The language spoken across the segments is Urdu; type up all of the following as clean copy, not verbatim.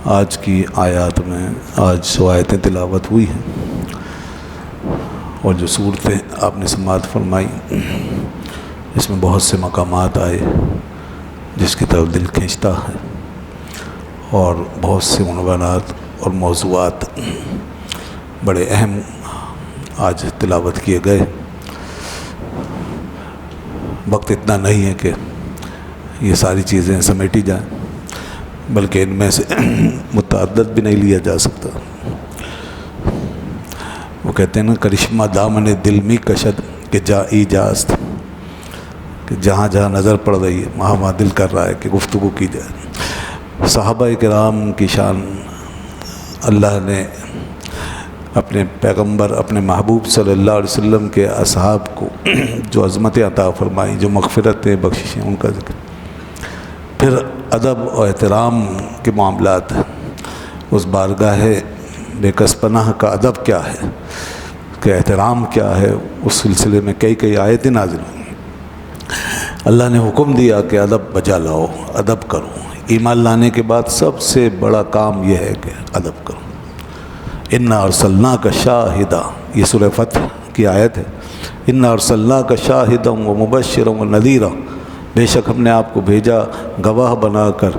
آج کی آیات میں آج 100 آیتیں تلاوت ہوئی ہیں، اور جو صورتیں آپ نے سماعت فرمائی اس میں بہت سے مقامات آئے جس کی طرف دل کھینچتا ہے، اور بہت سے عنوانات اور موضوعات بڑے اہم آج تلاوت کیے گئے۔ وقت اتنا نہیں ہے کہ یہ ساری چیزیں سمیٹی جائیں، بلکہ ان میں سے متعدد بھی نہیں لیا جا سکتا۔ وہ کہتے ہیں نا، کرشمہ دامن دل میں کشد کہ جا ایجاست، کہ جہاں جہاں نظر پڑ رہی ہے وہاں وہاں دل کر رہا ہے کہ گفتگو کی جائے۔ صحابہ کرام کی شان اللہ نے اپنے پیغمبر، اپنے محبوب صلی اللہ علیہ وسلم کے اصحاب کو جو عظمتیں عطا فرمائیں، جو مغفرتیں بخششیں، ان کا ذکر۔ پھر ادب و احترام کے معاملات، اس بارگاہ بے کس پناہ کا ادب کیا ہے، کہ احترام کیا ہے، اس سلسلے میں کئی آیتیں نازل ہوئیں۔ اللہ نے حکم دیا کہ ادب بجا لاؤ، ادب کرو۔ ایمان لانے کے بعد سب سے بڑا کام یہ ہے کہ ادب کرو۔ انا ارسلناک شاہدا، یہ سورہ فتح کی آیت ہے۔ انا ارسلناک شاہدا و مبشرا و نذیرا، بے شک ہم نے آپ کو بھیجا گواہ بنا کر،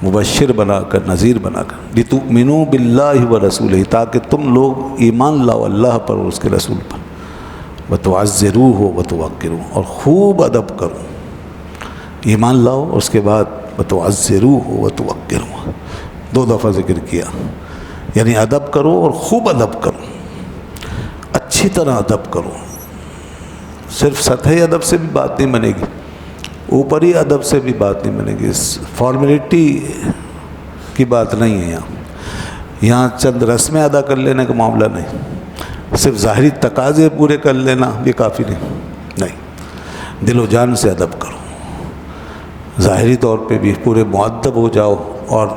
مبشر بنا کر، نذیر بنا کر، لتؤمنوا باللہ و رسولہ، تاکہ تم لوگ ایمان لاؤ اللہ پر اور اس کے رسول پر، وتعزروہ وتوقروہ، اور خوب ادب کرو۔ ایمان لاؤ اور اس کے بعد وتعزروہ وتوقروہ، 2 دفعہ ذکر کیا، یعنی ادب کرو اور خوب ادب کرو، اچھی طرح ادب کرو۔ صرف سطحی ادب سے بھی بات نہیں بنے گی، اوپری ادب سے بھی بات نہیں بنے گی، فارمیلٹی کی بات نہیں ہے یہاں چند رسمیں ادا کر لینے کا معاملہ نہیں، صرف ظاہری تقاضے پورے کر لینا یہ کافی نہیں، دل و جان سے ادب کرو، ظاہری طور پہ بھی پورے مؤدب ہو جاؤ، اور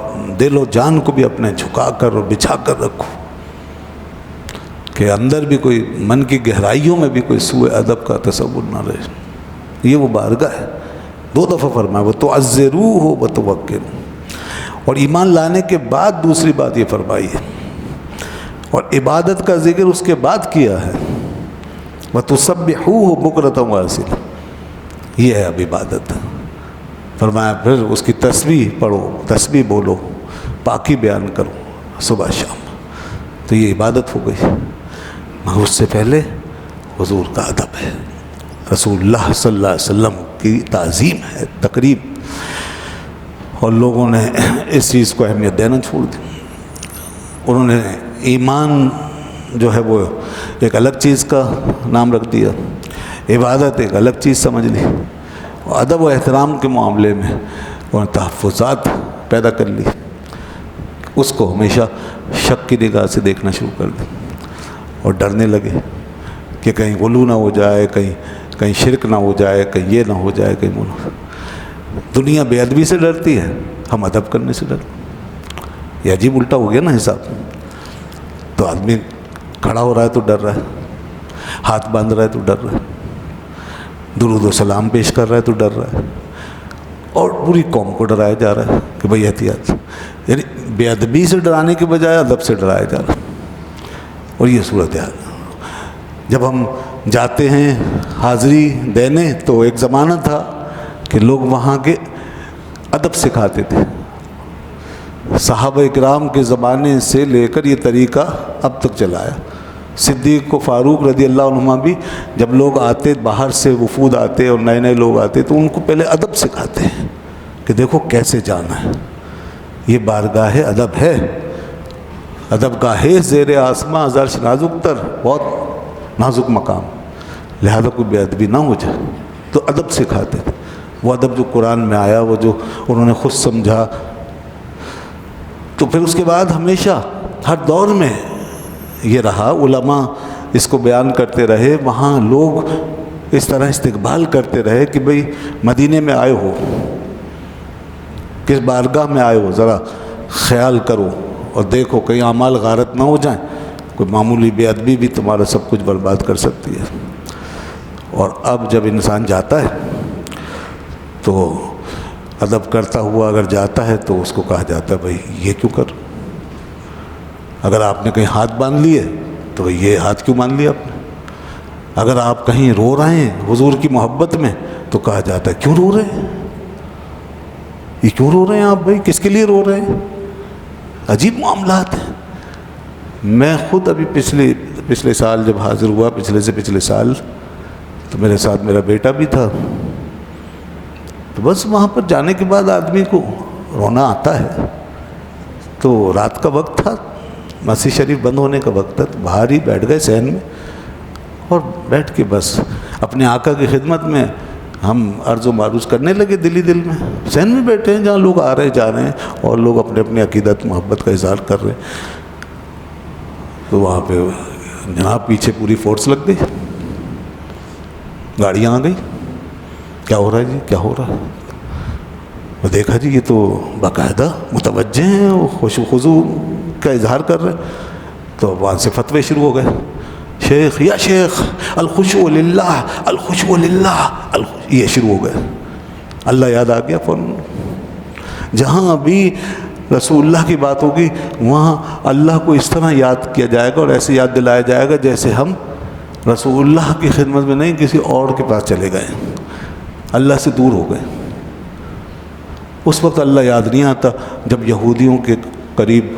دل و جان کو بھی اپنے جھکا کر اور بچھا کر رکھو، کہ اندر بھی کوئی من کی گہرائیوں میں بھی کوئی سوء ادب کا تصور نہ رہے۔ یہ وہ بارگاہ ہے۔ 2 دفعہ فرمایا وتعزروہ وتوقروہ، اور ایمان لانے کے بعد دوسری بات یہ فرمائی ہے، اور عبادت کا ذکر اس کے بعد کیا ہے، وتسبحوہ بکرۃ واصیلا، یہ ہے اب عبادت۔ فرمایا پھر اس کی تسبیح پڑھو، تسبیح بولو، پاکی بیان کرو صبح شام، تو یہ عبادت ہو گئی۔ مگر اس سے پہلے حضور کا ادب ہے، رسول اللہ صلی اللہ علیہ وسلم کی تعظیم ہے، تقریب، اور لوگوں نے اس چیز کو اہمیت دینا چھوڑ دی۔ انہوں نے ایمان جو ہے وہ ایک الگ چیز کا نام رکھ دیا، عبادت ایک الگ چیز سمجھ لی، اور ادب و احترام کے معاملے میں انہوں نے تحفظات پیدا کر لی، اس کو ہمیشہ شک کی نگاہ سے دیکھنا شروع کر دی، اور ڈرنے لگے کہ کہیں غلو نہ ہو جائے، کہیں شرک نہ ہو جائے، کہیں یہ نہ ہو جائے، کہیں وہ نہ۔ دنیا بے ادبی سے ڈرتی ہے، ہم ادب کرنے سے ڈرتے۔ یہ عجیب الٹا ہو گیا نا حساب۔ تو آدمی کھڑا ہو رہا ہے تو ڈر رہا ہے، ہاتھ باندھ رہا ہے تو ڈر رہا ہے، درود و سلام پیش کر رہا ہے تو ڈر رہا ہے، اور پوری قوم کو ڈرایا جا رہا ہے کہ بھئی احتیاط، یعنی بے ادبی سے ڈرانے کے بجائے ادب سے ڈرایا جا رہا ہے۔ اور یہ صورتحال جب ہم جاتے ہیں حاضری دینے، تو ایک زمانہ تھا کہ لوگ وہاں کے ادب سکھاتے تھے، صحابہ کرام کے زمانے سے لے کر یہ طریقہ اب تک چلا ہے۔ صدیق و فاروق رضی اللہ عنہما بھی جب لوگ آتے، باہر سے وفود آتے اور نئے نئے لوگ آتے، تو ان کو پہلے ادب سکھاتے ہیں کہ دیکھو کیسے جانا ہے، یہ بارگاہ ادب ہے، ادب گاہ زیر آسماں عرش نازک تر، بہت نازک مقام، لہذا کوئی بے ادبی نہ ہو جائے، تو ادب سکھاتے تھے۔ وہ ادب جو قرآن میں آیا، وہ جو انہوں نے خود سمجھا، تو پھر اس کے بعد ہمیشہ ہر دور میں یہ رہا، علماء اس کو بیان کرتے رہے، وہاں لوگ اس طرح استقبال کرتے رہے کہ بھئی مدینے میں آئے ہو، کس بارگاہ میں آئے ہو، ذرا خیال کرو اور دیکھو کہیں اعمال غارت نہ ہو جائیں، کوئی معمولی بے ادبی بھی تمہارا سب کچھ برباد کر سکتی ہے۔ اور اب جب انسان جاتا ہے تو ادب کرتا ہوا اگر جاتا ہے تو اس کو کہا جاتا ہے بھائی یہ کیوں کر. اگر آپ نے کہیں ہاتھ باندھ لیے تو بھائی یہ ہاتھ کیوں باندھ لیا آپ نے. اگر آپ کہیں رو رہے ہیں حضور کی محبت میں تو کہا جاتا ہے کیوں رو رہے ہیں, یہ کیوں رو رہے ہیں آپ بھائی, کس کے لیے رو رہے ہیں. عجیب معاملات ہیں. میں خود ابھی پچھلے سال جب حاضر ہوا, پچھلے سال, تو میرے ساتھ میرا بیٹا بھی تھا. تو بس وہاں پر جانے کے بعد آدمی کو رونا آتا ہے. تو رات کا وقت تھا, مسجد شریف بند ہونے کا وقت تھا, تو باہر ہی بیٹھ گئے صحن میں اور بیٹھ کے بس اپنے آقا کی خدمت میں ہم عرض و معروض کرنے لگے دل میں. صحن میں بیٹھے ہیں جہاں لوگ آ رہے جا رہے ہیں اور لوگ اپنے اپنے عقیدت محبت کا اظہار کر رہے ہیں. تو وہاں پہ جناب پیچھے پوری فورس لگ گئی, گاڑیاں آ گئی, کیا ہو رہا ہے جی, کیا ہو رہا ہے. وہ دیکھا جی یہ تو باقاعدہ متوجہ ہیں, وہ خشوع خضوع کا اظہار کر رہے ہیں. تو وہاں سے فتوے شروع ہو گئے, شیخ یا شیخ الخشوع للہ الخشوع للہ, یہ شروع ہو گئے. اللہ یاد آ گیا فوراً. جہاں بھی رسول اللہ کی بات ہوگی وہاں اللہ کو اس طرح یاد کیا جائے گا اور ایسے یاد دلایا جائے گا جیسے ہم رسول اللہ کی خدمت میں نہیں کسی اور کے پاس چلے گئے, اللہ سے دور ہو گئے. اس وقت اللہ یاد نہیں آتا جب یہودیوں کے قریب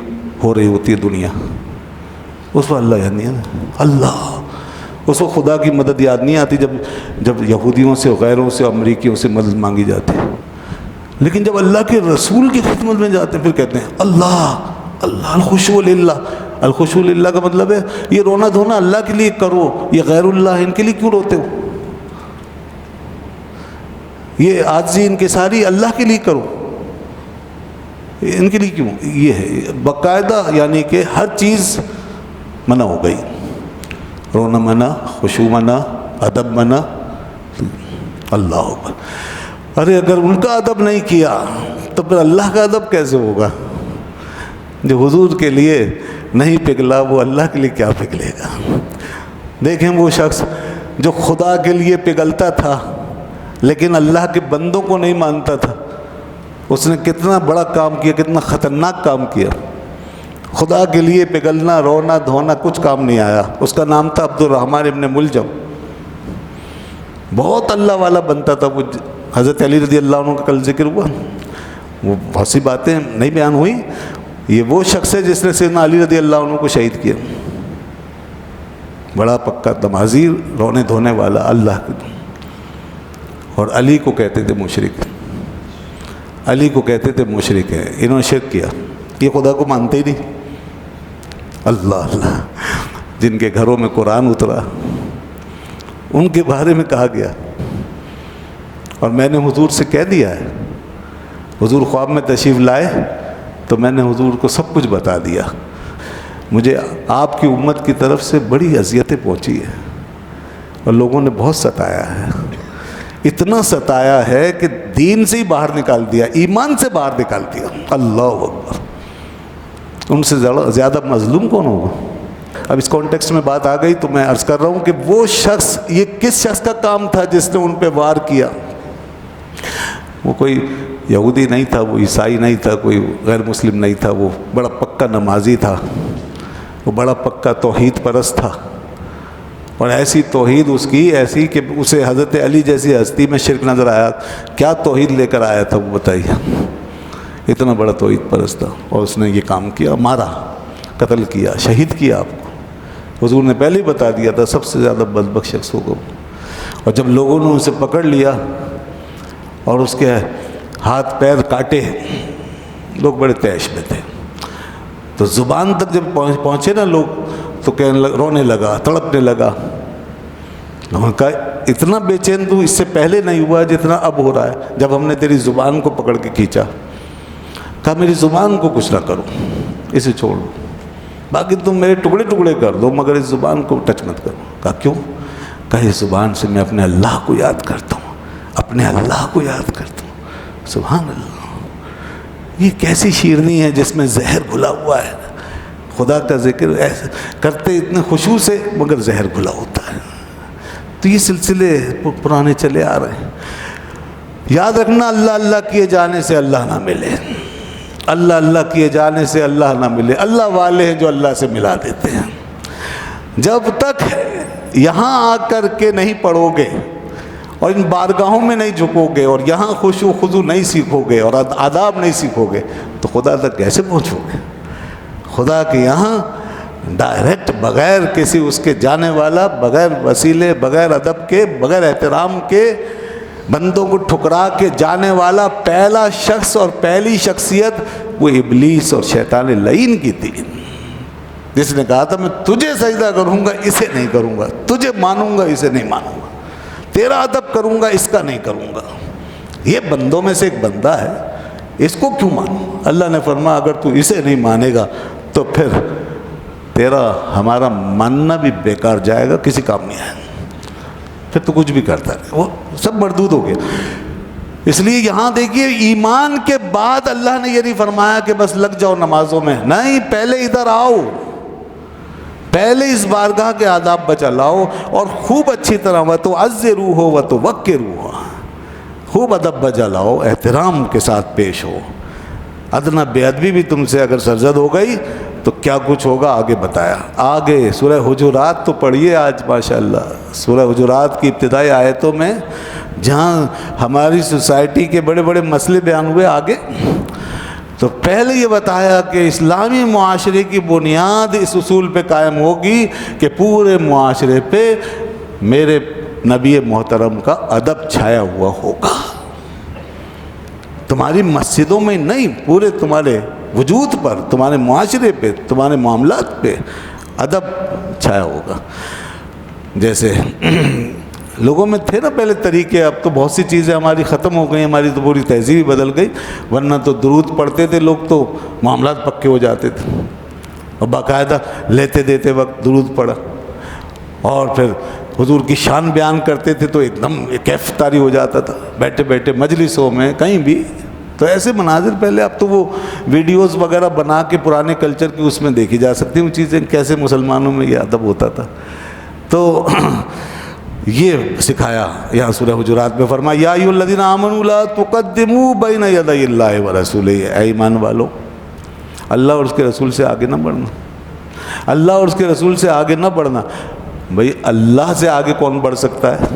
ہو رہی ہوتی ہے دنیا, اس وقت اللہ یاد نہیں آتا. اللہ اس وقت خدا کی مدد یاد نہیں آتی جب یہودیوں سے, غیروں سے, امریکیوں سے مدد مانگی جاتی ہے. لیکن جب اللہ کے رسول کی خدمت میں جاتے ہیں پھر کہتے ہیں اللہ اللہ الخشوع للہ. الخشوع للہ کا مطلب ہے یہ رونا دھونا اللہ کے لیے کرو, یہ غیر اللہ ان کے لیے کیوں روتے ہو, یہ عاجزی انکساری اللہ کے لیے کرو, ان کے لیے کیوں. یہ ہے باقاعدہ, یعنی کہ ہر چیز منع ہو گئی. رونا منع, خشوع منع, ادب منع. اللہ اکبر. ارے اگر ان کا ادب نہیں کیا تو پھر اللہ کا ادب کیسے ہوگا. جو حضور کے لیے نہیں پگھلا وہ اللہ کے لیے کیا پگھلے گا. دیکھیں وہ شخص جو خدا کے لیے پگھلتا تھا لیکن اللہ کے بندوں کو نہیں مانتا تھا, اس نے کتنا بڑا کام کیا, کتنا خطرناک کام کیا. خدا کے لیے پگھلنا, رونا دھونا کچھ کام نہیں آیا. اس کا نام تھا عبد الرحمن ابن ملجم. بہت اللہ والا بنتا تھا وہ. حضرت علی رضی اللہ عنہ کا کل ذکر ہوا, وہ بہت سی باتیں نہیں بیان ہوئی. یہ وہ شخص ہے جس نے سیدنا علی رضی اللہ عنہ کو شہید کیا. بڑا پکا نمازی, رونے دھونے والا اللہ کے. اور علی کو کہتے تھے مشرک, علی کو کہتے تھے مشرک ہے, انہوں نے شرک کیا, یہ خدا کو مانتے ہی نہیں. اللہ اللہ. جن کے گھروں میں قرآن اترا ان کے بارے میں کہا گیا, اور میں نے حضور سے کہہ دیا ہے. حضور خواب میں تشریف لائے تو میں نے حضور کو سب کچھ بتا دیا. مجھے آپ کی امت کی طرف سے بڑی اذیتیں پہنچی ہیں اور لوگوں نے بہت ستایا ہے. اتنا ستایا ہے کہ دین سے ہی باہر نکال دیا, ایمان سے باہر نکال دیا. اللہ اکبر. ان سے زیادہ مظلوم کون ہوگا. اب اس کانٹیکسٹ میں بات آ گئی تو میں عرض کر رہا ہوں کہ وہ شخص, یہ کس شخص کا کام تھا جس نے ان پہ وار کیا. وہ کوئی یہودی نہیں تھا, وہ عیسائی نہیں تھا, کوئی غیر مسلم نہیں تھا. وہ بڑا پکا نمازی تھا, وہ بڑا پکا توحید پرست تھا. اور ایسی توحید اس کی ایسی کہ اسے حضرت علی جیسی ہستی میں شرک نظر آیا. کیا توحید لے کر آیا تھا وہ بتائیے. اتنا بڑا توحید پرست تھا اور اس نے یہ کام کیا, مارا, قتل کیا, شہید کیا. آپ کو حضور نے پہلے ہی بتا دیا تھا سب سے زیادہ بدبخت شخص ہوگا. اور جب لوگوں نے اسے پکڑ لیا اور اس کے ہاتھ پیر کاٹے, لوگ بڑے تیش میں تھے, تو زبان تک جب پہنچے نا لوگ تو رونے لگا, تڑپنے لگا. انہوں نے کہا اتنا بے چین تو اس سے پہلے نہیں ہوا جتنا اب ہو رہا ہے جب ہم نے تیری زبان کو پکڑ کے کھینچا. کہا میری زبان کو کچھ نہ کرو, اسے چھوڑ دو, باقی تم میرے ٹکڑے ٹکڑے کر دو مگر اس زبان کو ٹچ مت کرو. کہا کیوں؟ کہا اس زبان سے میں اپنے اللہ کو یاد کرتا ہوں, اپنے اللہ کو یاد کرتا ہوں. سبحان اللہ. یہ کیسی شیرنی ہے جس میں زہر گھلا ہوا ہے. خدا کا ذکر ایسے کرتے اتنے خشوع سے مگر زہر گھلا ہوتا ہے. تو یہ سلسلے پرانے چلے آ رہے ہیں. یاد رکھنا اللہ اللہ کیے جانے سے اللہ نہ ملے، اللہ اللہ کیے جانے سے اللہ نہ ملے۔ اللہ والے ہیں جو اللہ سے ملا دیتے ہیں۔ جب تک یہاں آ کر کے نہیں پڑھو گے اور ان بارگاہوں میں نہیں جھکو گے اور یہاں خشوع و خضوع نہیں سیکھو گے اور آداب نہیں سیکھو گے تو خدا تک کیسے پہنچو گے؟ خدا کے یہاں ڈائریکٹ بغیر کسی اس کے جانے والا، بغیر وسیلے، بغیر ادب کے، بغیر احترام کے، بندوں کو ٹھکرا کے جانے والا پہلا شخص اور پہلی شخصیت وہ ابلیس اور شیطان لعین کی تھی، جس نے کہا تھا میں تجھے سجدہ کروں گا اسے نہیں کروں گا، تجھے مانوں گا اسے نہیں مانوں گا، تیرا ادب کروں گا اس کا نہیں کروں گا۔ یہ بندوں میں سے ایک بندہ ہے، اس کو کیوں مانوں؟ اللہ نے فرمایا اگر تو اسے نہیں مانے گا تو پھر تیرا ہمارا ماننا بھی بیکار جائے گا، کسی کام نہیں آئے گا، پھر تو کچھ بھی کرتا رہے، وہ سب مردود ہو گیا۔ اس لیے یہاں دیکھیے ایمان کے بعد اللہ نے یہ نہیں فرمایا کہ بس لگ جاؤ نمازوں میں، نہیں، پہلے ادھر آؤ، پہلے اس بارگاہ کے آداب بچا لاؤ اور خوب اچھی طرح وَتُعَزِّرُوهُ وَتُوَقِّرُوهُ، خوب ادب بجا لاؤ، احترام کے ساتھ پیش ہو۔ ادنا بے ادبی بھی تم سے اگر سرزد ہو گئی تو کیا کچھ ہوگا آگے بتایا۔ آگے سورہ حجرات تو پڑھیے آج ماشاءاللہ، سورہ حجرات کی ابتدائی آیتوں میں جہاں ہماری سوسائٹی کے بڑے بڑے مسئلے بیان ہوئے آگے، تو پہلے یہ بتایا کہ اسلامی معاشرے کی بنیاد اس اصول پہ قائم ہوگی کہ پورے معاشرے پہ میرے نبی محترم کا ادب چھایا ہوا ہوگا۔ تمہاری مسجدوں میں نہیں، پورے تمہارے وجود پر، تمہارے معاشرے پہ، تمہارے معاملات پہ ادب چھایا ہوگا۔ جیسے لوگوں میں تھے نا پہلے طریقے، اب تو بہت سی چیزیں ہماری ختم ہو گئی، ہماری تو پوری تہذیب ہی بدل گئی، ورنہ تو درود پڑھتے تھے لوگ تو معاملات پکے ہو جاتے تھے، اور باقاعدہ لیتے دیتے وقت درود پڑھا، اور پھر حضور کی شان بیان کرتے تھے تو ایک دم کیف طاری ہو جاتا تھا، بیٹھے بیٹھے مجلسوں میں کہیں بھی۔ تو ایسے مناظر پہلے، اب تو وہ ویڈیوز وغیرہ بنا کے پرانے کلچر کی اس میں دیکھی جا سکتی ہیں وہ چیزیں، کیسے مسلمانوں میں یہ ادب ہوتا تھا۔ تو یہ سکھایا یہاں سورہ حجرات میں، فرمایا یا ایھا الذین آمنوا لا تقدموا بین یدی اللہ ورسولہ، اے ایمان والو اللہ اور اس کے رسول سے آگے نہ بڑھنا، اللہ اور اس کے رسول سے آگے نہ بڑھنا۔ بھئی اللہ سے آگے کون بڑھ سکتا ہے؟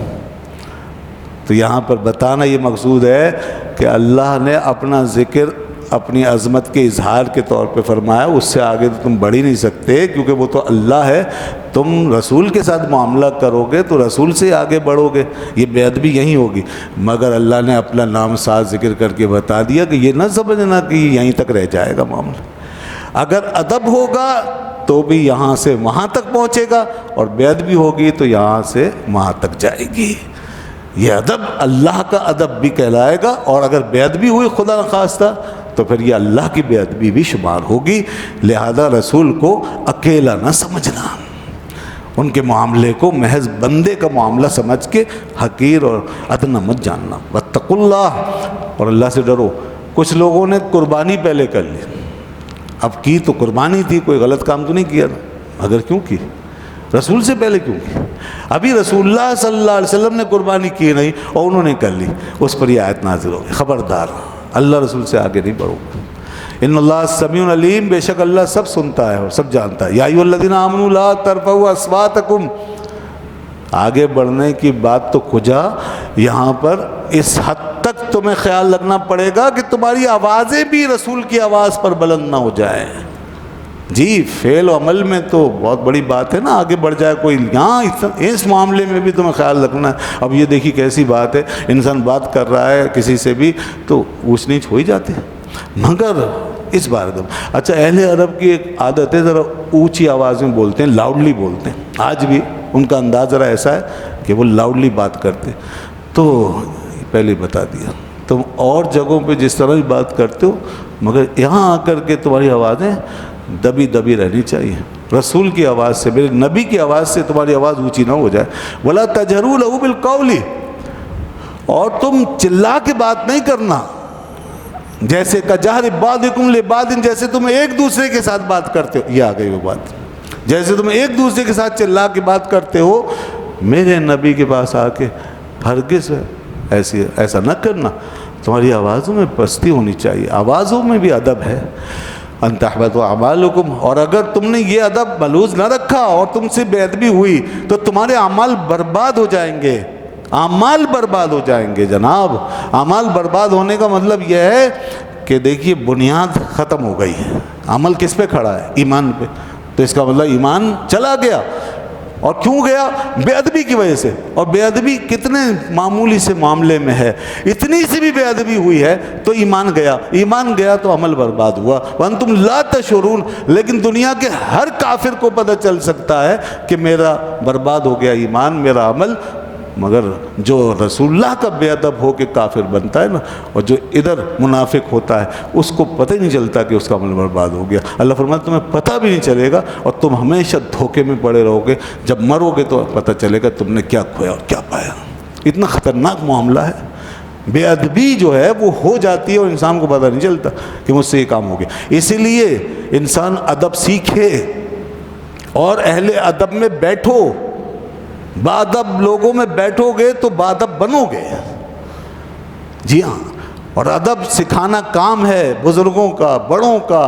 تو یہاں پر بتانا یہ مقصود ہے کہ اللہ نے اپنا ذکر اپنی عظمت کے اظہار کے طور پہ فرمایا، اس سے آگے تو تم بڑھ ہی نہیں سکتے کیونکہ وہ تو اللہ ہے۔ تم رسول کے ساتھ معاملہ کرو گے تو رسول سے آگے بڑھو گے، یہ بے ادبی یہیں ہوگی۔ مگر اللہ نے اپنا نام ساتھ ذکر کر کے بتا دیا کہ یہ نہ سمجھنا کہ یہیں تک رہ جائے گا معاملہ، اگر ادب ہوگا تو بھی یہاں سے وہاں تک پہنچے گا، اور بے ادبی ہوگی تو یہاں سے وہاں تک جائے گی۔ یہ ادب اللہ کا ادب بھی کہلائے گا، اور اگر بے ادبی ہوئی خدا نخواستہ تو پھر یہ اللہ کی بے ادبی بھی شمار ہوگی۔ لہذا رسول کو اکیلا نہ سمجھنا، ان کے معاملے کو محض بندے کا معاملہ سمجھ کے حقیر اور ادنا مت جاننا۔ واتقوا اللہ، اور اللہ سے ڈرو۔ کچھ لوگوں نے قربانی پہلے کر لی، اب کی تو قربانی تھی، کوئی غلط کام تو نہیں کیا نا، مگر کیوں کی؟ رسول سے پہلے کیوں کی؟ ابھی رسول اللہ صلی اللہ علیہ وسلم نے قربانی کی نہیں اور انہوں نے کر لی، اس پر یہ آیت نازل ہوگی، خبردار اللہ رسول سے آگے نہیں بڑھو۔ ان اللہ سمیع علیم، بے شک اللہ سب سنتا ہے اور سب جانتا ہے۔ یا ایھا الذین آمنوا لا ترفعوا اصواتکم، آگے بڑھنے کی بات تو کجا، یہاں پر اس حد تک تمہیں خیال رکھنا پڑے گا کہ تمہاری آوازیں بھی رسول کی آواز پر بلند نہ ہو جائیں۔ جی فعل و عمل میں تو بہت بڑی بات ہے نا، آگے بڑھ جائے کوئی، یہاں اس معاملے میں بھی تمہیں خیال رکھنا ہے۔ اب یہ دیکھیے کیسی بات ہے، انسان بات کر رہا ہے کسی سے بھی تو اونچ نیچ ہو ہی جاتے ہیں، مگر اس بار اچھا اہل عرب کی ایک عادت ہے، ذرا اونچی آواز میں بولتے ہیں، لاؤڈلی بولتے ہیں، آج بھی ان کا انداز ذرا ایسا ہے کہ وہ لاؤڈلی بات کرتے ہیں۔ تو پہلے بتا دیا، تم اور جگہوں پہ جس طرح بھی بات کرتے ہو، مگر یہاں آ کر کے تمہاری آوازیں دبی دبی رہنی چاہیے، رسول کی آواز سے، میرے نبی کی آواز سے تمہاری آواز اونچی نہ ہو جائے۔ وَلَا تَجْهَرُوا لَهُ بِالْقَوْلِ، اور تم چلا کے بات نہیں کرنا، جیسے کَجَهْرِ بَعْضِكُمْ لِبَعْضٍ، جیسے تم ایک دوسرے کے ساتھ بات کرتے ہو، یہ آ گئی وہ بات، جیسے تم ایک دوسرے کے ساتھ چلا کے بات کرتے ہو، میرے نبی کے پاس آ کے ہرگز ایسا نہ کرنا. تمہاری آوازوں میں پستی ہونی چاہیے. آوازوں میں بھی ادب ہے. ان تحبط اعمالکم، اور اگر تم نے یہ ادب ملحوظ نہ رکھا اور تم سے بے ادبی ہوئی تو تمہارے اعمال برباد ہو جائیں گے. اعمال برباد ہو جائیں گے جناب. اعمال برباد ہونے کا مطلب یہ ہے کہ دیکھیے بنیاد ختم ہو گئی ہے. عمل کس پہ کھڑا ہے؟ ایمان پہ. تو اس کا مطلب ایمان چلا گیا. اور کیوں گیا؟ بے ادبی کی وجہ سے. اور بے ادبی کتنے معمولی سے معاملے میں ہے، اتنی سی بھی بے ادبی ہوئی ہے تو ایمان گیا. ایمان گیا تو عمل برباد ہوا. وانتم لا تشعرون. لیکن دنیا کے ہر کافر کو پتہ چل سکتا ہے کہ میرا برباد ہو گیا ایمان، میرا عمل. مگر جو رسول اللہ کا بے ادب ہو کے کافر بنتا ہے نا، اور جو ادھر منافق ہوتا ہے، اس کو پتہ ہی نہیں چلتا کہ اس کا عمل برباد ہو گیا. اللہ فرماتا تمہیں پتہ بھی نہیں چلے گا اور تم ہمیشہ دھوکے میں پڑے رہو گے. جب مرو گے تو پتہ چلے گا تم نے کیا کھویا اور کیا پایا. اتنا خطرناک معاملہ ہے. بے ادبی جو ہے وہ ہو جاتی ہے اور انسان کو پتہ نہیں چلتا کہ مجھ سے یہ کام ہو گیا. اسی لیے انسان ادب سیکھے اور اہل ادب میں بیٹھو. بادب لوگوں میں بیٹھو گے تو بادب بنو گے. جی ہاں. اور ادب سکھانا کام ہے بزرگوں کا، بڑوں کا،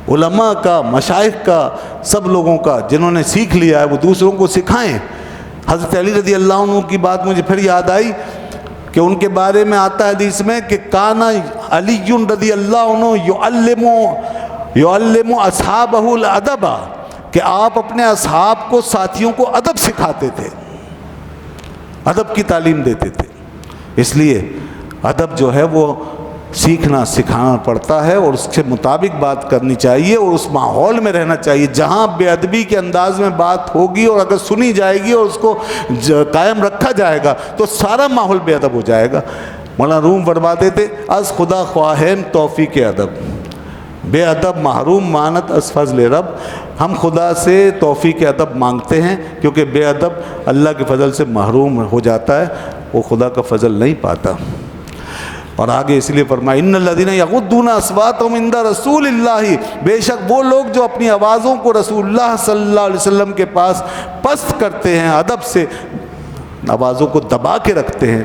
علماء کا، مشائخ کا، سب لوگوں کا. جنہوں نے سیکھ لیا ہے وہ دوسروں کو سکھائیں. حضرت علی رضی اللہ عنہ کی بات مجھے پھر یاد آئی کہ ان کے بارے میں آتا ہے حدیث میں کہ کانا علی رضی اللہ عنہ یعلم اصحابہ الادب، کہ آپ اپنے اصحاب کو، ساتھیوں کو ادب سکھاتے تھے، ادب کی تعلیم دیتے تھے. اس لیے ادب جو ہے وہ سیکھنا سکھانا پڑتا ہے اور اس کے مطابق بات کرنی چاہیے اور اس ماحول میں رہنا چاہیے جہاں بے ادبی کے انداز میں بات ہوگی اور اگر سنی جائے گی اور اس کو قائم رکھا جائے گا تو سارا ماحول بے ادب ہو جائے گا. مولانا روم فرماتے تھے از خدا خواہم توفیق ادب، بے ادب محروم مانت از فضل رب. ہم خدا سے توفیق ادب مانگتے ہیں کیونکہ بے ادب اللہ کے فضل سے محروم ہو جاتا ہے، وہ خدا کا فضل نہیں پاتا. اور آگے اس لیے فرمایا ان الذین یغضون اصواتهم عند رسول اللہ، بے شک وہ لوگ جو اپنی آوازوں کو رسول اللہ صلی اللہ علیہ وسلم کے پاس پست کرتے ہیں، ادب سے آوازوں کو دبا کے رکھتے ہیں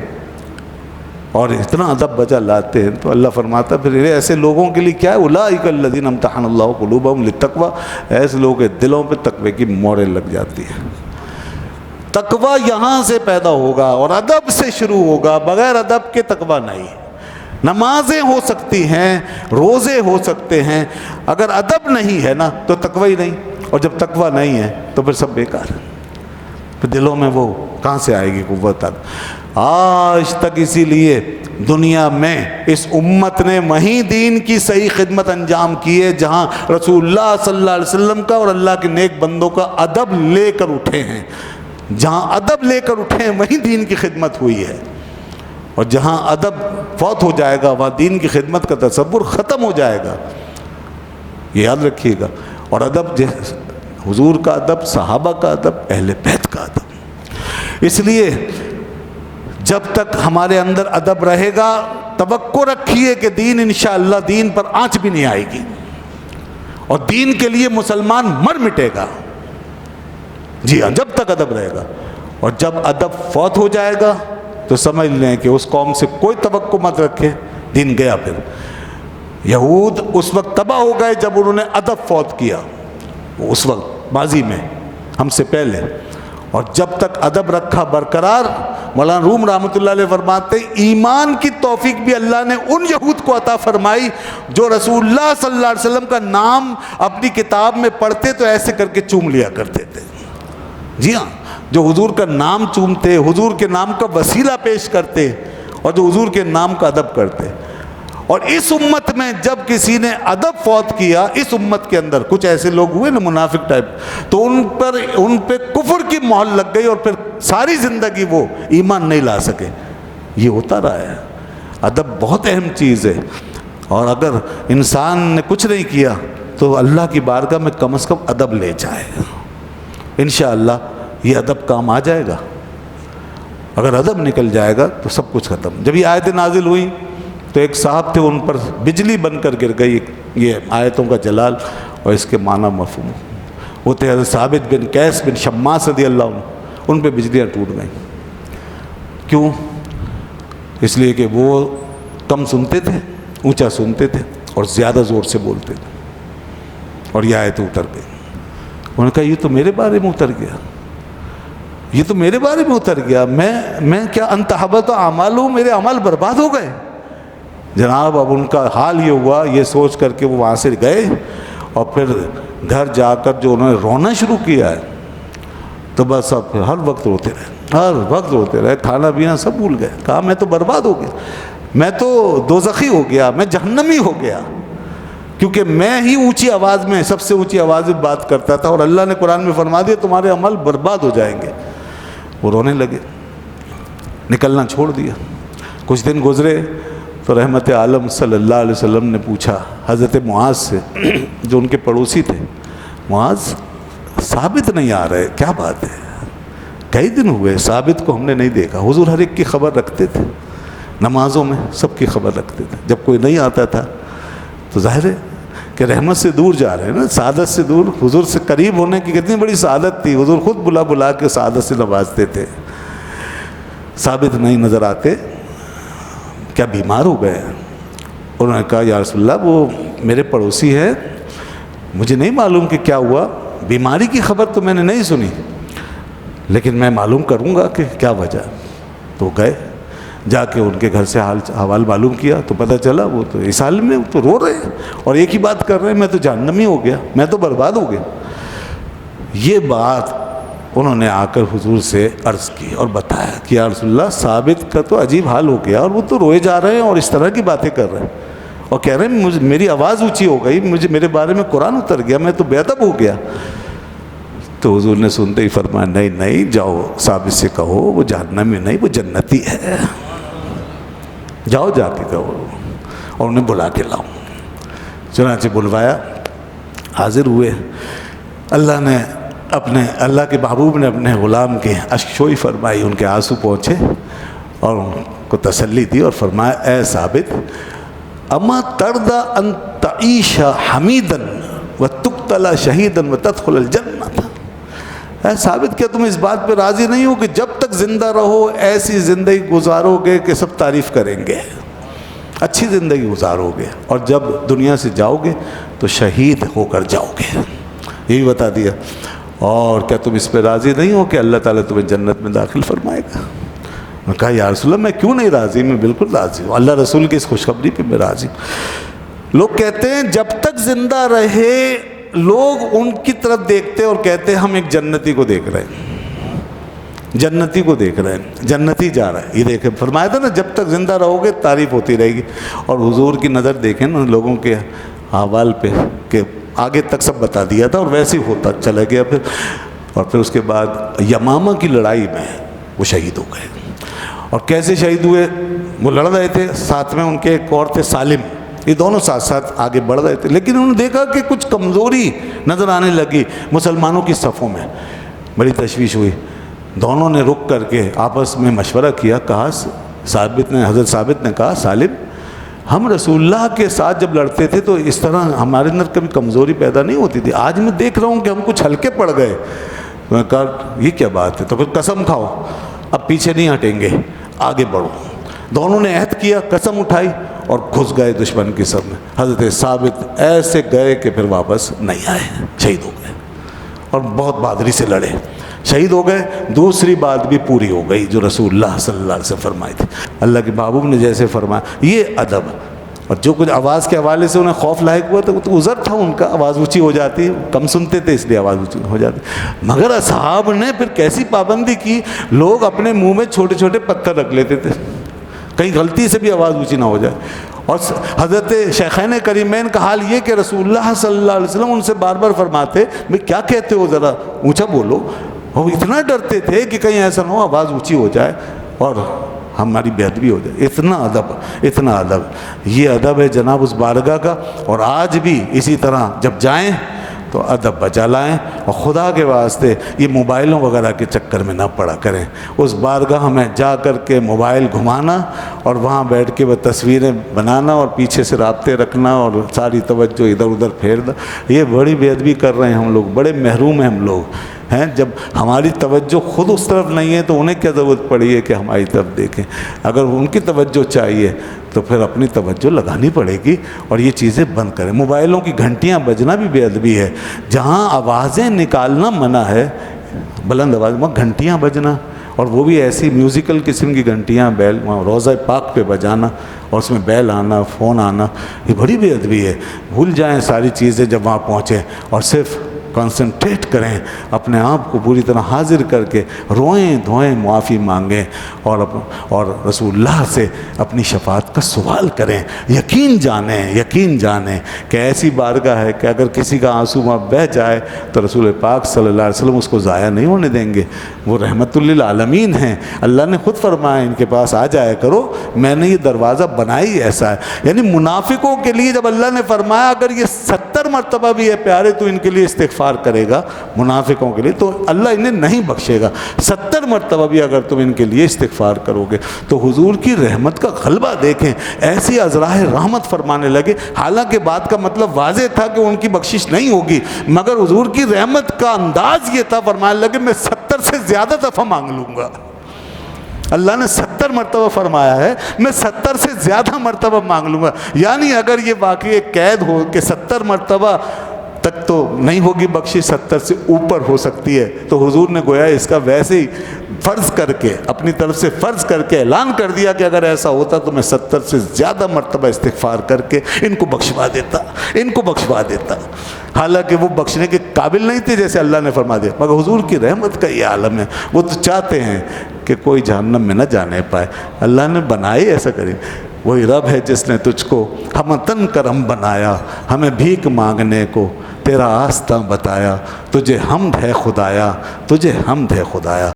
اور اتنا ادب بجا لاتے ہیں. تو اللہ فرماتا پھر ایسے لوگوں کے لیے کیا ہے؟ اولئک الذین امتحن اللہ قلوبہم للتقوی. ایسے لوگوں کے دلوں پہ تقوی کی موریں لگ جاتی ہیں. تقوی یہاں سے پیدا ہوگا اور ادب سے شروع ہوگا. بغیر ادب کے تقوی نہیں. نمازیں ہو سکتی ہیں، روزے ہو سکتے ہیں، اگر ادب نہیں ہے نا تو تقوی ہی نہیں. اور جب تقوی نہیں ہے تو پھر سب بیکار ہے. پھر دلوں میں وہ کہاں سے آئے گی قوت؟ آج تک اسی لیے دنیا میں اس امت نے وہیں دین کی صحیح خدمت انجام کی ہے جہاں رسول اللہ صلی اللہ علیہ وسلم کا اور اللہ کے نیک بندوں کا ادب لے کر اٹھے ہیں. جہاں ادب لے کر اٹھے ہیں وہیں دین کی خدمت ہوئی ہے. اور جہاں ادب فوت ہو جائے گا وہاں دین کی خدمت کا تصور ختم ہو جائے گا. یہ یاد رکھیے گا. اور ادب حضور کا ادب، صحابہ کا ادب، اہل بیت کا ادب. اس لیے جب تک ہمارے اندر ادب رہے گا توقع رکھیے کہ دین انشاءاللہ دین پر آنچ بھی نہیں آئے گی اور دین کے لیے مسلمان مر مٹے گا. جی ہاں، جب تک ادب رہے گا. اور جب ادب فوت ہو جائے گا تو سمجھ لیں کہ اس قوم سے کوئی توقع مت رکھے، دین گیا. پھر یہود اس وقت تباہ ہو گئے جب انہوں نے ادب فوت کیا، اس وقت ماضی میں ہم سے پہلے. اور جب تک ادب رکھا برقرار، مولانا روم رحمۃ اللہ علیہ فرماتے ایمان کی توفیق بھی اللہ نے ان یہود کو عطا فرمائی جو رسول اللہ صلی اللہ علیہ وسلم کا نام اپنی کتاب میں پڑھتے تو ایسے کر کے چوم لیا کرتے تھے. جی ہاں، جو حضور کا نام چومتے، حضور کے نام کا وسیلہ پیش کرتے اور جو حضور کے نام کا ادب کرتے. اور اس امت میں جب کسی نے ادب فوت کیا، اس امت کے اندر کچھ ایسے لوگ ہوئے نا منافق ٹائپ، تو ان پہ کفر کی مہر لگ گئی اور پھر ساری زندگی وہ ایمان نہیں لا سکے. یہ ہوتا رہا ہے. ادب بہت اہم چیز ہے. اور اگر انسان نے کچھ نہیں کیا تو اللہ کی بارگاہ میں کم از کم ادب لے جائے. انشاءاللہ یہ ادب کام آ جائے گا. اگر ادب نکل جائے گا تو سب کچھ ختم. جب یہ آیتیں نازل ہوئیں تو ایک صاحب تھے، ان پر بجلی بن کر گر گئی. یہ آیتوں کا جلال اور اس کے معنی مفہوم. وہ تھے حضرت ثابت بن قیس بن شماس رضی اللہ عنہ. ان پہ بجلیاں ٹوٹ گئیں. کیوں؟ اس لیے کہ وہ کم سنتے تھے، اونچا سنتے تھے اور زیادہ زور سے بولتے تھے، اور یہ آیت اتر گئی۔ انہوں نے کہا یہ تو میرے بارے میں اتر گیا، یہ تو میرے بارے میں اتر گیا، میں کیا انت حبط اعمالہم، میرے عمل برباد ہو گئے۔ جناب اب ان کا حال یہ ہوا، یہ سوچ کر کے وہ وہاں سے گئے، اور پھر گھر جا کر جو انہوں نے رونا شروع کیا ہے، تو بس اب ہر وقت روتے رہے، ہر وقت روتے رہے، کھانا پینا سب بھول گئے۔ کہا میں تو برباد ہو گیا، میں تو دوزخی ہو گیا، میں جہنمی ہو گیا، کیونکہ میں ہی اونچی آواز میں، سب سے اونچی آواز میں بات کرتا تھا، اور اللہ نے قرآن میں فرما دیا تمہارے عمل برباد ہو جائیں گے۔ وہ رونے لگے، نکلنا چھوڑ دیا۔ کچھ دن گزرے تو رحمت عالم صلی اللہ علیہ وسلم نے پوچھا حضرت معاذ سے، جو ان کے پڑوسی تھے، معاذ ثابت نہیں آ رہے، کیا بات ہے؟ کئی دن ہوئے ثابت کو ہم نے نہیں دیکھا۔ حضور ہر ایک کی خبر رکھتے تھے، نمازوں میں سب کی خبر رکھتے تھے، جب کوئی نہیں آتا تھا تو ظاہر ہے کہ رحمت سے دور جا رہے ہیں نا، سعادت سے دور۔ حضور سے قریب ہونے کی کتنی بڑی سعادت تھی، حضور خود بلا بلا کے سعادت سے نوازتے تھے۔ ثابت نہیں نظر آتے، کیا بیمار ہو گئے؟ انہوں نے کہا یا رسول اللہ وہ میرے پڑوسی ہے، مجھے نہیں معلوم کہ کیا ہوا، بیماری کی خبر تو میں نے نہیں سنی، لیکن میں معلوم کروں گا کہ کیا وجہ۔ تو گئے، جا کے ان کے گھر سے حوال معلوم کیا تو پتہ چلا وہ تو اس حال میں تو رو رہے ہیں اور ایک ہی بات کر رہے ہیں، میں تو جہنمی ہو گیا، میں تو برباد ہو گیا۔ یہ بات انہوں نے آ کر حضور سے عرض کی اور بتایا کہ یا رسول اللہ ثابت کا تو عجیب حال ہو گیا، اور وہ تو روئے جا رہے ہیں اور اس طرح کی باتیں کر رہے ہیں، اور کہہ رہے ہیں میری آواز اونچی ہو گئی، میرے بارے میں قرآن اتر گیا، میں تو بے ادب ہو گیا۔ تو حضور نے سنتے ہی فرمایا نہیں جاؤ ثابت سے کہو وہ جہنمی نہیں، وہ جنتی ہے، جاؤ جا کے کہو، اور انہیں بلا کے لاؤ۔ چنانچہ بلوایا، حاضر ہوئے، اللہ کے محبوب نے اپنے غلام کے اشکشوئی فرمائی، ان کے آنسو پہنچے اور ان کو تسلی دی اور فرمایا اے ثابت اما ترضى ان تعيش حمیدا وتقتل شہیدا وتدخل الجنہ۔ اے ثابت کیا تم اس بات پہ راضی نہیں ہو کہ جب تک زندہ رہو ایسی زندگی گزارو گے کہ سب تعریف کریں گے، اچھی زندگی گزارو گے، اور جب دنیا سے جاؤ گے تو شہید ہو کر جاؤ گے، یہی بتا دیا۔ اور کیا تم اس پہ راضی نہیں ہو کہ اللہ تعالیٰ تمہیں جنت میں داخل فرمائے گا؟ میں کہا یا رسول اللہ میں کیوں نہیں راضی، میں بالکل راضی ہوں، اللہ رسول کی اس خوشخبری پہ میں راضی ہوں۔ لوگ کہتے ہیں جب تک زندہ رہے لوگ ان کی طرف دیکھتے اور کہتے ہیں ہم ایک جنتی کو دیکھ رہے ہیں، جنتی کو دیکھ رہے ہیں، جنتی جا رہا ہے۔ یہ دیکھیں فرمایا تھا نا جب تک زندہ رہو گے تعریف ہوتی رہے گی، اور حضور کی نظر دیکھیں نا لوگوں کے احوال پہ کہ آگے تک سب بتا دیا تھا اور ویسے ہی ہوتا چلا گیا۔ پھر اس کے بعد یمامہ کی لڑائی میں وہ شہید ہو گئے۔ اور کیسے شہید ہوئے؟ وہ لڑ رہے تھے، ساتھ میں ان کے ایک اور تھے سالم، یہ دونوں ساتھ ساتھ آگے بڑھ رہے تھے، لیکن انہوں نے دیکھا کہ کچھ کمزوری نظر آنے لگی مسلمانوں کی صفوں میں، بڑی تشویش ہوئی۔ دونوں نے رک کر کے آپس میں مشورہ کیا، کہا حضرت ثابت نے کہا سالم ہم رسول اللہ کے ساتھ جب لڑتے تھے تو اس طرح ہمارے اندر کبھی کمزوری پیدا نہیں ہوتی تھی، آج میں دیکھ رہا ہوں کہ ہم کچھ ہلکے پڑ گئے۔ میں نے کہا یہ کیا بات ہے؟ تو پھر قسم کھاؤ اب پیچھے نہیں ہٹیں گے، آگے بڑھو۔ دونوں نے عہد کیا، قسم اٹھائی اور گھس گئے دشمن کی صف میں۔ حضرت ثابت ایسے گئے کہ پھر واپس نہیں آئے، شہید ہو گئے، اور بہت بہادری سے لڑے، شہید ہو گئے۔ دوسری بات بھی پوری ہو گئی جو رسول اللہ صلی اللہ علیہ وسلم فرمائی تھی، اللہ کے محبوب نے جیسے فرمایا، یہ ادب۔ اور جو کچھ آواز کے حوالے سے انہیں خوف لاحق ہوا تو عذر تھا ان کا، آواز اونچی ہو جاتی، کم سنتے تھے اس لیے آواز اونچی ہو جاتی، مگر اصحاب نے پھر کیسی پابندی کی، لوگ اپنے منہ میں چھوٹے چھوٹے پتھر رکھ لیتے تھے کہیں غلطی سے بھی آواز اونچی نہ ہو جائے۔ اور حضرت شیخین کریمین کا حال یہ کہ رسول اللہ صلی اللہ علیہ وسلم ان سے بار بار فرماتے بھئی کیا کہتے ہو، ذرا اونچا بولو۔ وہ اتنا ڈرتے تھے کہ کہیں ایسا نہ ہو آواز اونچی ہو جائے اور ہماری بے ادبی ہو جائے۔ اتنا ادب، اتنا ادب، یہ ادب ہے جناب اس بارگاہ کا۔ اور آج بھی اسی طرح جب جائیں تو ادب بچا لائیں، اور خدا کے واسطے یہ موبائلوں وغیرہ کے چکر میں نہ پڑا کریں۔ اس بارگاہ میں جا کر کے موبائل گھمانا اور وہاں بیٹھ کے وہ تصویریں بنانا اور پیچھے سے رابطے رکھنا اور ساری توجہ ادھر ادھر پھیرنا، یہ بڑی بے ادبی کر رہے ہیں ہم لوگ، بڑے محروم ہیں ہم لوگ ہیں جب ہماری توجہ خود اس طرف نہیں ہے تو انہیں کیا ضرورت پڑی ہے کہ ہماری طرف دیکھیں؟ اگر ان کی توجہ چاہیے تو پھر اپنی توجہ لگانی پڑے گی اور یہ چیزیں بند کریں۔ موبائلوں کی گھنٹیاں بجنا بھی بے ادبی ہے، جہاں آوازیں نکالنا منع ہے، بلند آواز میں گھنٹیاں بجنا، اور وہ بھی ایسی میوزیکل قسم کی گھنٹیاں، بیل وہاں روضہ پاک پہ بجانا اور اس میں بیل آنا، فون آنا، یہ بڑی بے ادبی ہے۔ بھول جائیں ساری چیزیں جب وہاں پہنچیں اور صرف کنسنٹریٹ کریں، اپنے آپ کو پوری طرح حاضر کر کے روئیں دھوئیں، معافی مانگیں اور رسول اللہ سے اپنی شفاعت کا سوال کریں۔ یقین جانیں کہ ایسی بارگاہ ہے کہ اگر کسی کا آنسو وہاں بہہ جائے تو رسول پاک صلی اللہ علیہ وسلم اس کو ضائع نہیں ہونے دیں گے۔ وہ رحمت للعالمین ہیں، اللہ نے خود فرمایا ان کے پاس آ جایا کرو، میں نے یہ دروازہ بنائی ایسا ہے۔ یعنی منافقوں کے لیے جب اللہ نے فرمایا اگر یہ 70 مرتبہ بھی ہے پیارے تو ان کے لیے استغفار کرے گا، منافقوں کے لیے تو اللہ انہیں نہیں بخشے گا۔ 70 مرتبہ بھی اگر تم ان کے لیے استغفار کرو گے تو حضور کی رحمت کا غلبہ دیکھیں، ایسی ازراہ رحمت فرمانے لگے۔ حالانکہ بات کا مطلب واضح تھا کہ ان کی بخشش نہیں ہوگی، مگر حضور کی رحمت کا انداز یہ تھا، فرمانے لگے میں 70 سے زیادہ دفعہ مانگ لوں گا۔ اللہ نے 70 مرتبہ فرمایا ہے، میں 70 سے زیادہ مرتبہ مانگ لوں گا۔ یعنی اگر یہ واقعی قید ہو کہ 70 مرتبہ تک تو نہیں ہوگی بخشش، 70 سے اوپر ہو سکتی ہے، تو حضور نے گویا اس کا ویسے ہی فرض کر کے اپنی طرف سے فرض کر کے اعلان کر دیا کہ اگر ایسا ہوتا تو میں 70 سے زیادہ مرتبہ استغفار کر کے ان کو بخشوا دیتا۔ حالانکہ وہ بخشنے کے قابل نہیں تھے جیسے اللہ نے فرما دیا، مگر حضور کی رحمت کا یہ عالم ہے، وہ تو چاہتے ہیں کہ کوئی جہنم میں نہ جانے پائے۔ اللہ نے بنائے ایسا کرے، وہی رب ہے جس نے تجھ کو ہمتن کرم بنایا، ہمیں بھیک مانگنے کو تیرا آستہ بتایا، تجھے حمد ہے خدایا،